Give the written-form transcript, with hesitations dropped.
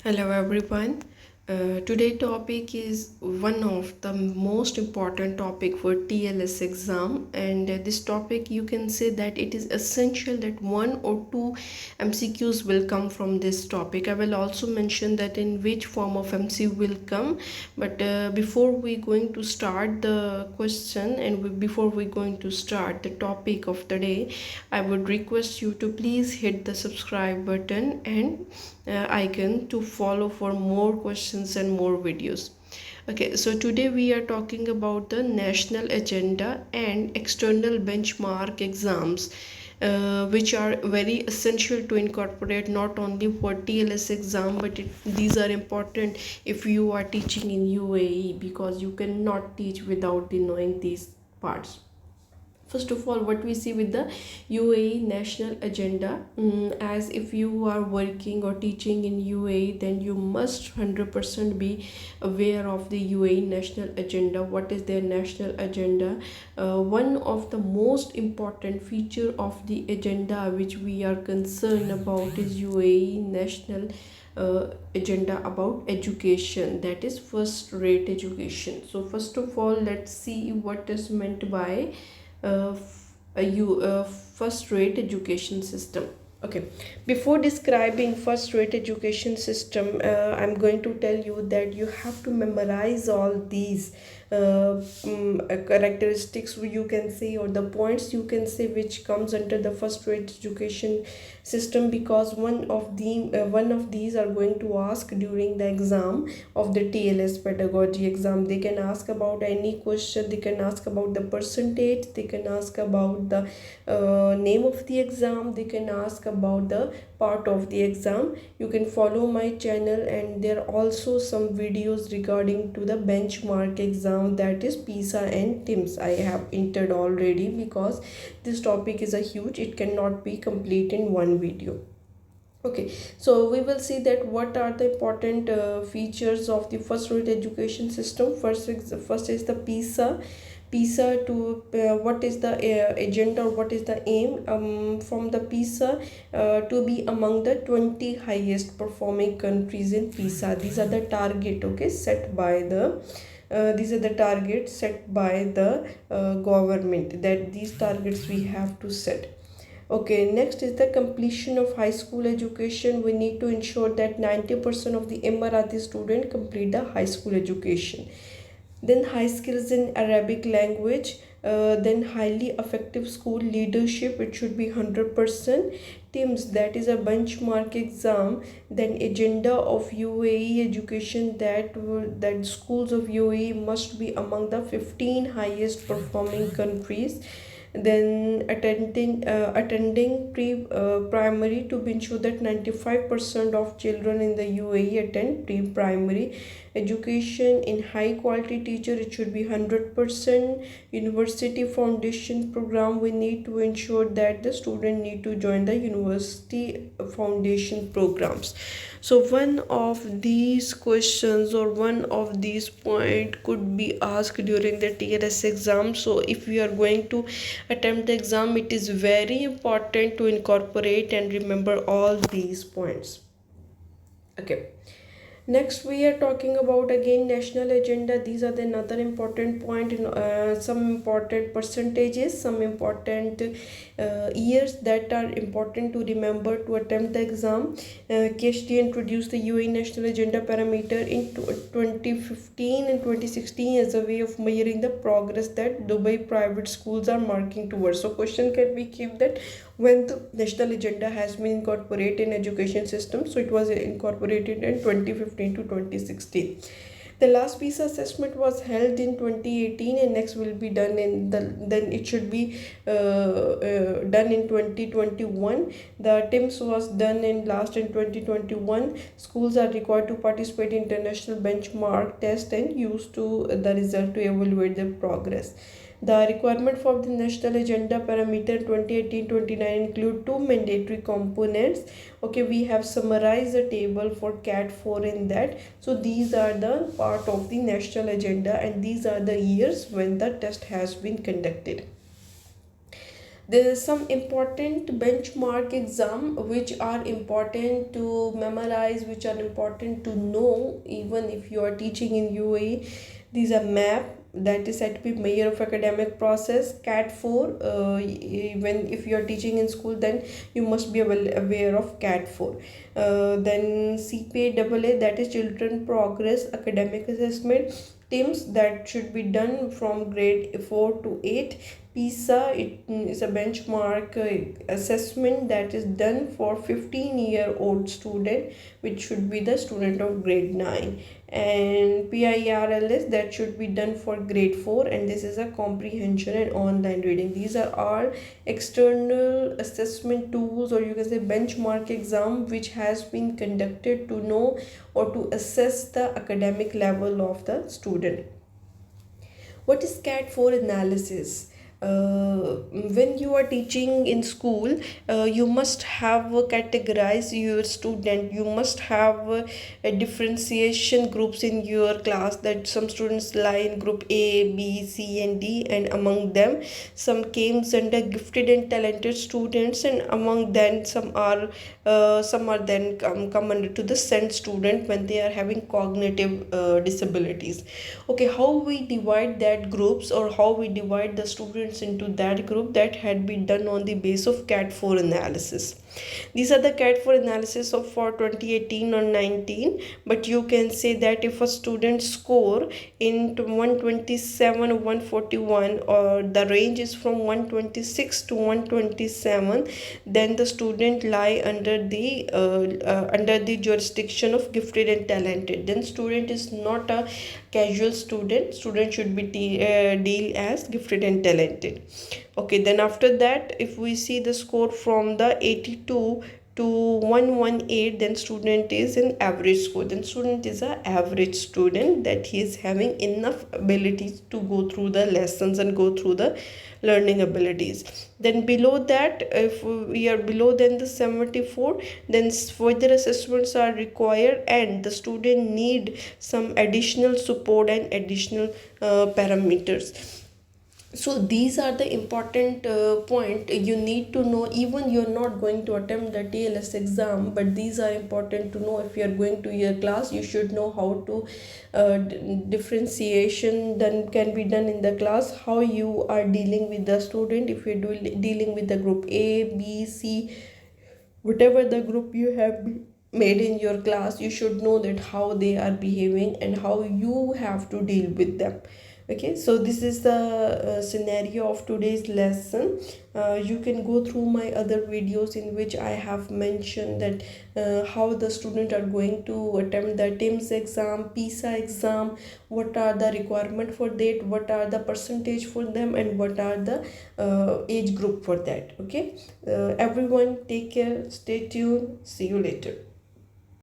Hello everyone. Today topic is one of the most important topic for TLS exam, and this topic you can say that it is essential that one or two MCQs will come from this topic. I will also mention that in which form of MC will come, but before we going to start the question and before we going to start the topic of the day, I would request you to please hit the subscribe button and icon to follow for more questions and more videos. Okay, so today we are talking about the national agenda and external benchmark exams, which are very essential to incorporate not only for TLS exam, but these are important if you are teaching in UAE, because you cannot teach without the knowing these parts. First of all, what we see with the UAE national agenda, as if you are working or teaching in UAE, then you must 100% be aware of the UAE national agenda. What is their national agenda? One of the most important feature of the agenda which we are concerned about is UAE national agenda about education, that is first rate education. So first of all, let's see what is meant by first rate education system. Okay, before describing first rate education system, I'm going to tell you that you have to memorize all these characteristics, you can say, or the points you can say, which comes under the first rate education system, because one of these are going to ask during the exam of the TLS pedagogy exam. They can ask about any question, they can ask about the percentage, they can ask about the name of the exam, they can ask about the part of the exam. You can follow my channel, and there are also some videos regarding to the benchmark exam, that is PISA and TIMS. I have entered already, because this topic is a huge, it cannot be complete in one video. Okay, so we will see that what are the important features of the first rate education system. First is the PISA to what is the agenda, or what is the aim from the PISA, to be among the 20 highest performing countries in PISA. These are the target, okay, set by the these are the targets set by the government, that these targets we have to set. Okay, next is the completion of high school education. We need to ensure that 90% of the Emirati student complete the high school education. Then high skills in Arabic language, then highly effective school leadership, it should be 100%. TIMS, that is a benchmark exam. Then agenda of UAE education, that schools of UAE must be among the 15 highest performing countries. Then attending pre primary, to ensure that 95% of children in the UAE attend pre primary education. In high quality teacher, it should be 100%. University foundation program, we need to ensure that the student need to join the university foundation programs. So one of these questions or one of these point could be asked during the TLS exam. So if we are going to attempt the exam, it is very important to incorporate and remember all these points. Okay, next we are talking about again national agenda. These are the another important point in some important percentages, some important years that are important to remember to attempt the exam. KHD introduced the UAE national agenda parameter in 2015 and 2016 as a way of measuring the progress that Dubai private schools are marking towards. So question can be keep that when the national agenda has been incorporated in education system. So it was incorporated in 2015 to 2016. The last PISA assessment was held in 2018, and next will be done in the then it should be done in 2021. The TIMS was done in last in 2021. Schools are required to participate in international benchmark test and use to the result to evaluate their progress. The requirement for the national agenda parameter 2018-29 include two mandatory components. Okay, we have summarized the table for cat 4 in that. So these are the part of the national agenda, and these are the years when the test has been conducted. There are some important benchmark exam which are important to memorize, which are important to know even if you are teaching in UAE. These are MAP, that is said to be measure of academic process. CAT 4, when if you are teaching in school, then you must be well aware of CAT 4. Then CPA AA, that is children progress academic assessment. TIMS, that should be done from grade 4 to 8. PISA, it is a benchmark assessment that is done for 15-year-old student, which should be the student of grade 9. And PIRLS, that should be done for grade 4, and this is a comprehension and online reading. These are all external assessment tools, or you can say benchmark exam, which has been conducted to know or to assess the academic level of the student. What is CAT 4 analysis? When you are teaching in school, you must have categorize your student. You must have a differentiation groups in your class, that some students lie in group A, B, C and D, and among them some came under gifted and talented students, and among them some are then come under to the SEND student when they are having cognitive disabilities. Okay, how we divide that groups, or how we divide the students into that group, that had been done on the base of CAT 4 analysis. These are the CAT 4 analysis of for 2018 or 19. But you can say that if a student score in 127 141, or the range is from 126 to 127, then the student lie under the jurisdiction of gifted and talented. Then student is not a casual student. Student should be deal as gifted and talented. Okay, then after that, if we see the score from the 82 to 118, then student is an average score. Then student is a average student, that he is having enough abilities to go through the lessons and go through the learning abilities. Then below that, if we are below than the 74, then further assessments are required, and the student need some additional support and additional parameters. So these are the important point you need to know. Even you're not going to attempt the TLS exam, but these are important to know. If you're going to your class, you should know how to differentiation then can be done in the class, how you are dealing with the student. If you're dealing with the group A, B, C, whatever the group you have made in your class, you should know that how they are behaving and how you have to deal with them. Okay, so this is the scenario of today's lesson. You can go through my other videos in which I have mentioned that how the student are going to attempt the TIMS exam, PISA exam, what are the requirement for that, what are the percentage for them, and what are the age group for that. Okay, everyone take care, stay tuned, see you later.